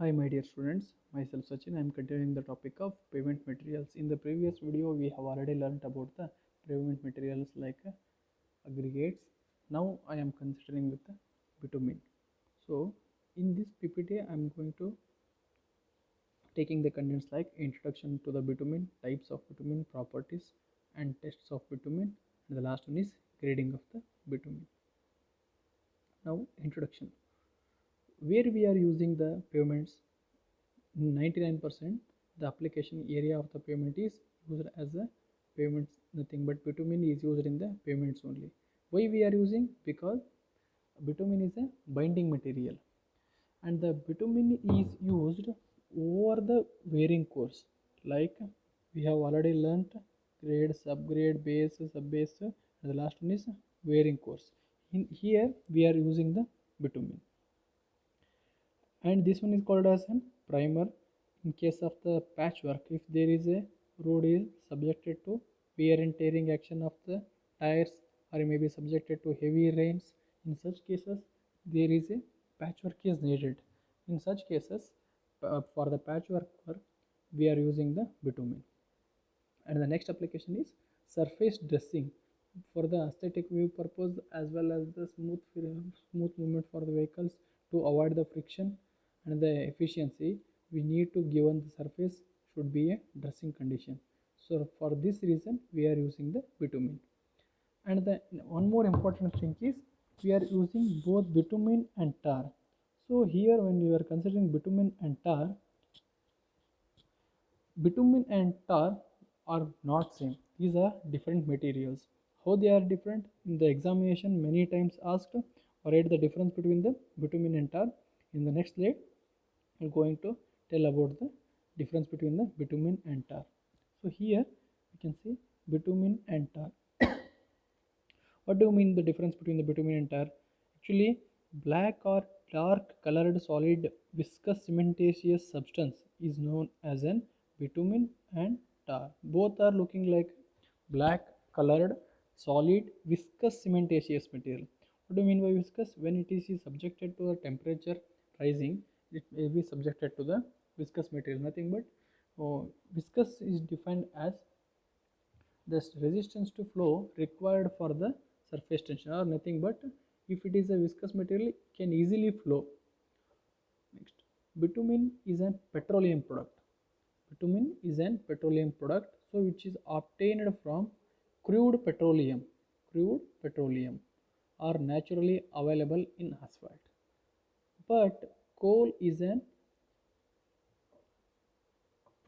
Hi my dear students, myself Sachin. I am continuing the topic of pavement materials. In the previous video, we have already learned about the pavement materials like aggregates. Now I am considering with the bitumen. So in this PPT, I am going to taking the contents like introduction to the bitumen, types of bitumen, properties and tests of bitumen, and the last one is grading of the bitumen. Now introduction. Where we are using the pavements, 99% the application area of the pavement is used as a pavements, nothing but bitumen is used in the pavements only. Why we are using? Because bitumen is a binding material and the bitumen is used over the varying course, like we have already learnt grade, subgrade, base, subbase, and the last one is varying course. In here we are using the bitumen, and this one is called as a primer. In case of the patchwork, if there is a road is subjected to wear and tearing action of the tires, or may be subjected to heavy rains, in such cases there is a patchwork is needed. In such cases, for the patchwork work we are using the bitumen. And the next application is surface dressing for the aesthetic view purpose, as well as the smooth movement for the vehicles. To avoid the friction and the efficiency, we need to given the surface should be a dressing condition. So for this reason we are using the bitumen. And the one more important thing is we are using both bitumen and tar. So here when you are considering bitumen and tar, bitumen and tar are not same. These are different materials. How they are different? In the examination many times asked, write the difference between the bitumen and tar. In the next slide, I am going to tell about the difference between the bitumen and tar. So here you can see bitumen and tar. What do you mean the difference between the bitumen and tar? Actually, black or dark colored solid viscous cementitious substance is known as an bitumen and tar. Both are looking like black colored solid viscous cementitious material. What do you mean by viscous? When it is subjected to the temperature rising, it may be subjected to the viscous material. Nothing but viscous is defined as the resistance to flow required for the surface tension, or nothing but if it is a viscous material it can easily flow. Next, bitumen is a petroleum product. Bitumen is an petroleum product, so which is obtained from crude petroleum are naturally available in asphalt. But coal is an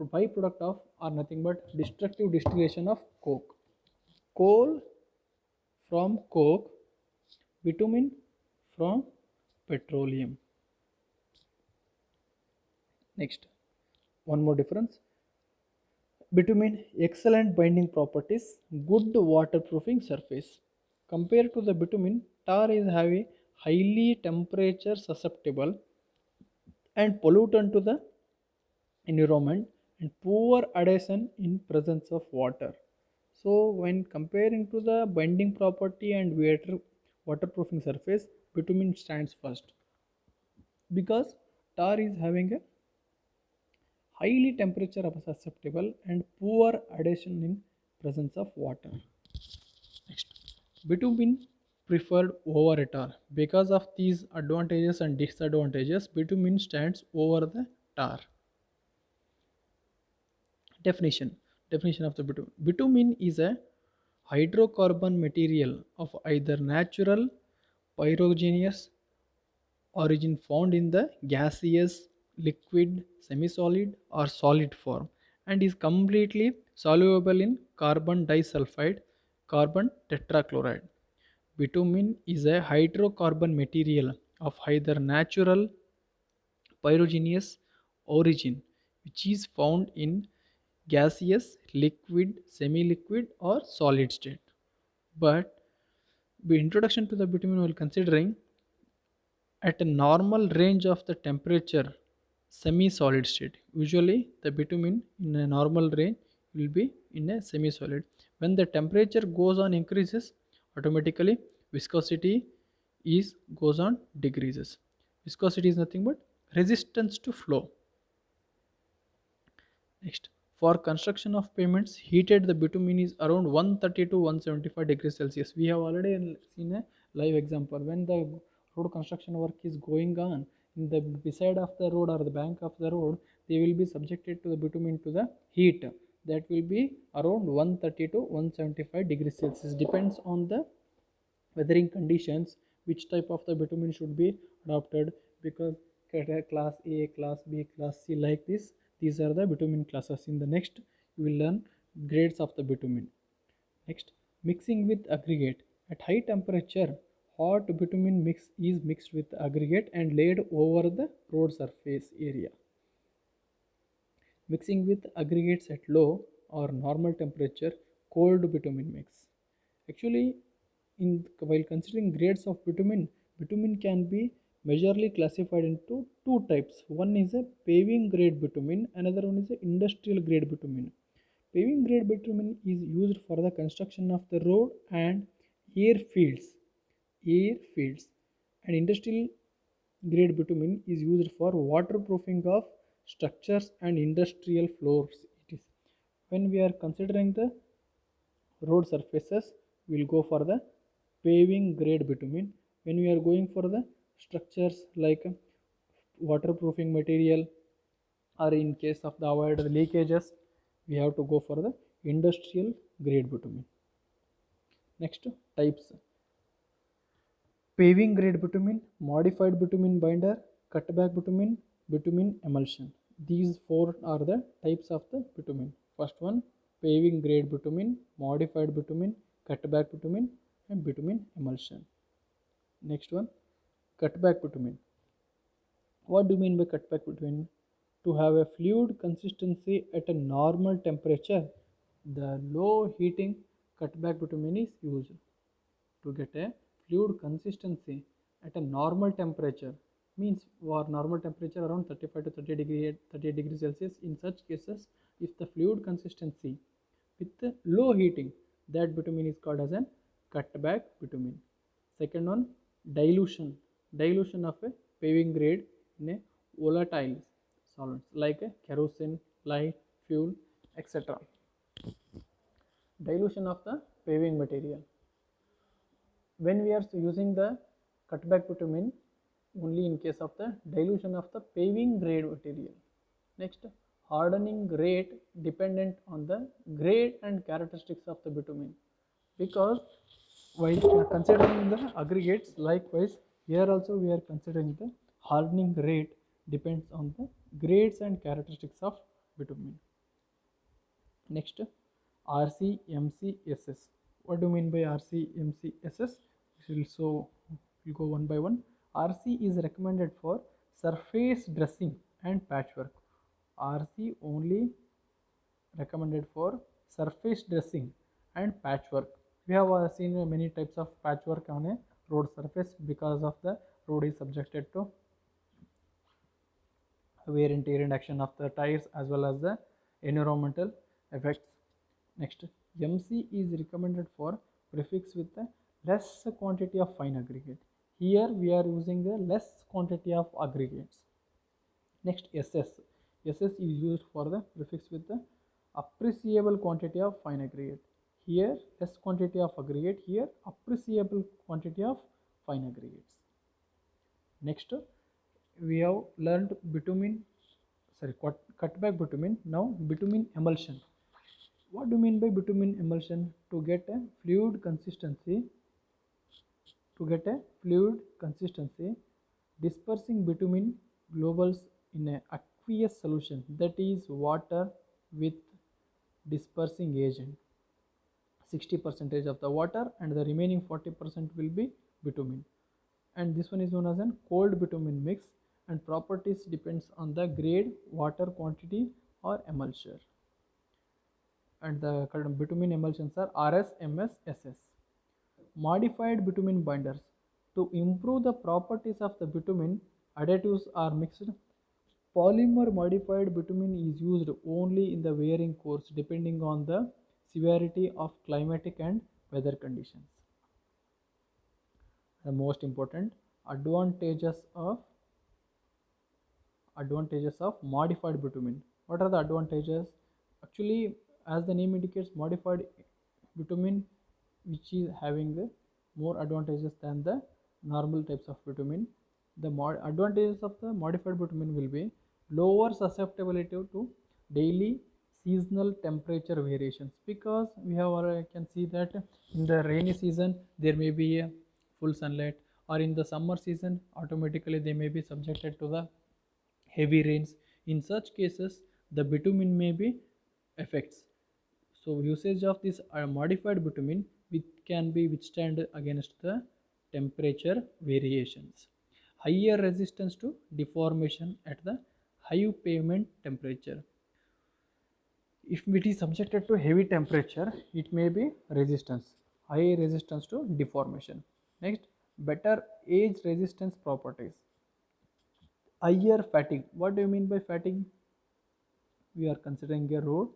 byproduct of, or nothing but destructive distillation of coke. Coal from coke, bitumen from petroleum. Next, one more difference. Bitumen, excellent binding properties, good waterproofing surface. Compared to the bitumen, tar is heavy, highly temperature susceptible and pollutant to the environment, and poor adhesion in presence of water. So when comparing to the binding property and waterproofing surface, bitumen stands first because tar is having a highly temperature susceptible and poor adhesion in presence of water. Next, bitumen preferred over tar. Because of these advantages and disadvantages, bitumen stands over the tar. Definition. Definition of the bitumen. Bitumen is a hydrocarbon material of either natural, pyrogenous origin found in the gaseous, liquid, semi-solid or solid form, and is completely soluble in carbon disulfide, carbon tetrachloride. Bitumen is a hydrocarbon material of either natural, pyrogenous origin, which is found in gaseous, liquid, semi-liquid or solid state. But the introduction to the bitumen while considering at a normal range of the temperature semi-solid state. Usually the bitumen in a normal range will be in a semi-solid. When the temperature goes on increases, automatically viscosity is goes on decreases. Viscosity is nothing but resistance to flow. Next, for construction of pavements, heated the bitumen is around 130 to 175 degrees Celsius. We have already seen a live example. When the road construction work is going on, in the beside of the road or the bank of the road, they will be subjected to the bitumen to the heat. That will be around 130 to 175 degrees Celsius. Depends on the weathering conditions which type of the bitumen should be adopted, because class A, class B, class C, like this, these are the bitumen classes. In the next you will learn grades of the bitumen. Next, mixing with aggregate. At high temperature, hot bitumen mix is mixed with aggregate and laid over the road surface area. Mixing with aggregates at low or normal temperature, cold bitumen mix. Actually, while considering grades of bitumen, bitumen can be majorly classified into two types. One is a paving grade bitumen, another one is a industrial grade bitumen. Paving grade bitumen is used for the construction of the road and airfields. Airfields. And industrial grade bitumen is used for waterproofing of structures and industrial floors. It is when we are considering the road surfaces, we will go for the paving grade bitumen. When we are going for the structures like waterproofing material, or in case of the avoid leakages, we have to go for the industrial grade bitumen. Next, types: paving grade bitumen, modified bitumen binder, cutback bitumen, bitumen emulsion. These four are the types of the bitumen. First one, paving grade bitumen, modified bitumen, cutback bitumen, and bitumen emulsion. Next one, cutback bitumen. What do you mean by cutback bitumen? To have a fluid consistency at a normal temperature, the low heating cutback bitumen is used. To get a fluid consistency at a normal temperature, means for normal temperature around 35 to 38 degrees Celsius. In such cases, if the fluid consistency with the low heating, that bitumen is called as an cutback bitumen. Second one, dilution. Dilution of a paving grade in a volatile solvents like a kerosene, lye, fuel, etc. Dilution of the paving material. When we are using the cutback bitumen, only in case of the dilution of the paving grade material. Next, hardening rate dependent on the grade and characteristics of the bitumen, because while considering the aggregates, likewise here also we are considering the hardening rate depends on the grades and characteristics of bitumen. Next, RCMCSS. What do you mean by RCMCSS? We'll go one by one. RC is recommended for surface dressing and patchwork. RC only recommended for surface dressing and patchwork. We have seen many types of patchwork on a road surface, because of the road is subjected to wear and tear and action of the tires as well as the environmental effects. Next, MC is recommended for prefix with a less quantity of fine aggregate. Here we are using a less quantity of aggregates. Next, SS. SS is used for the prefix with the appreciable quantity of fine aggregate. Here less quantity of aggregate, here appreciable quantity of fine aggregates. Next, we have learned cutback bitumen. Now bitumen emulsion. What do you mean by bitumen emulsion? To get a fluid consistency, dispersing bitumen globules in a aqueous solution, that is water with dispersing agent. 60% of the water and the remaining 40% will be bitumen, and this one is known as an cold bitumen mix, and properties depends on the grade, water quantity or emulsion. And the current bitumen emulsions are RS, MS, SS. Modified bitumen binders. To improve the properties of the bitumen, additives are mixed. Polymer modified bitumen is used only in the wearing course depending on the severity of climatic and weather conditions. The most important advantages of advantages of modified bitumen. What are the advantages? Actually, as the name indicates, modified bitumen, which is having more advantages than the normal types of bitumen. The advantages of the modified bitumen will be lower susceptibility to daily seasonal temperature variations, because we have can see that in the rainy season there may be a full sunlight, or in the summer season automatically they may be subjected to the heavy rains. In such cases the bitumen may be affects. So usage of this modified bitumen which can be withstand against the temperature variations. Higher resistance to deformation at the high pavement temperature. If it is subjected to heavy temperature, it may be resistance, high resistance to deformation. Next, better age resistance properties. Higher fatigue. What do you mean by fatigue? We are considering a road.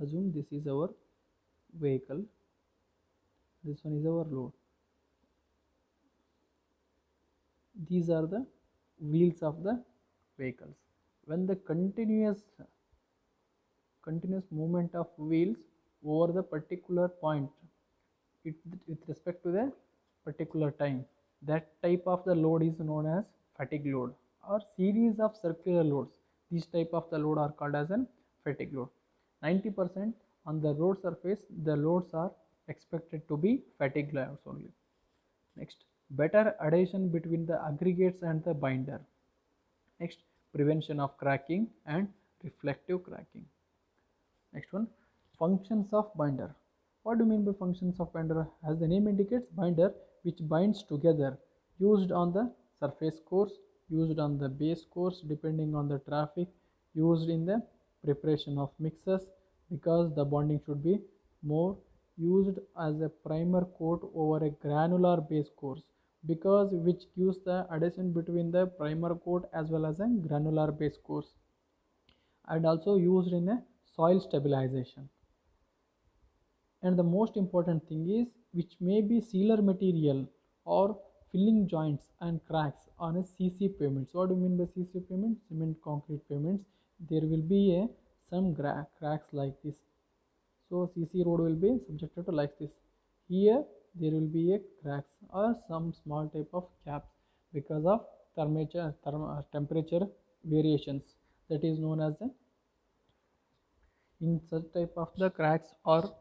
Assume this is our vehicle, this one is our load. These are the wheels of the vehicles. When the continuous movement of wheels over the particular point, with respect to the particular time, that type of the load is known as fatigue load, or series of circular loads. These type of the load are called as an fatigue load. 90% on the road surface the loads are expected to be fatigue loads only. Next, better adhesion between the aggregates and the binder. Next, prevention of cracking and reflective cracking. Next one, functions of binder. What do you mean by functions of binder? As the name indicates, binder which binds together, used on the surface course, used on the base course depending on the traffic, used in the preparation of mixes, because the bonding should be more, used as a primer coat over a granular base course, because which gives the adhesion between the primer coat as well as a granular base course, and also used in a soil stabilization. And the most important thing is which may be sealer material or filling joints and cracks on a CC pavements. What do you mean by CC pavement? Cement concrete pavements. There will be some cracks like this. So CC road will be subjected to like this. Here there will be a cracks or some small type of caps because of temperature variations, that is known as the, in such type of the cracks or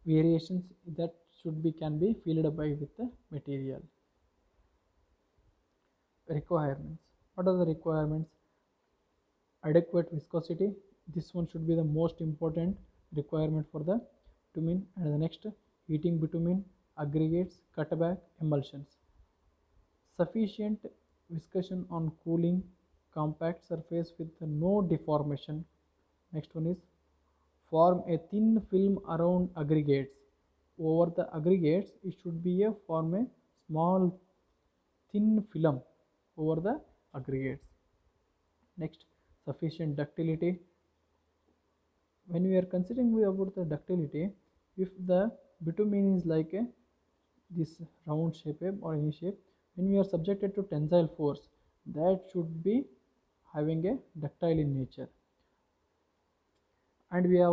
variations that should be can be filled by with the material. Requirements. What are the requirements? Adequate viscosity. This one should be the most important requirement for the bitumen. And the next, heating bitumen, aggregates, cutback, emulsions. Sufficient viscosity on cooling, compact surface with no deformation. Next one is form a thin film around aggregates. Over the aggregates it should be a form a small thin film over the aggregates. Next, sufficient ductility. When we are considering about the ductility, if the bitumen is like a this round shape or any shape, when we are subjected to tensile force, that should be having a ductile in nature. And we have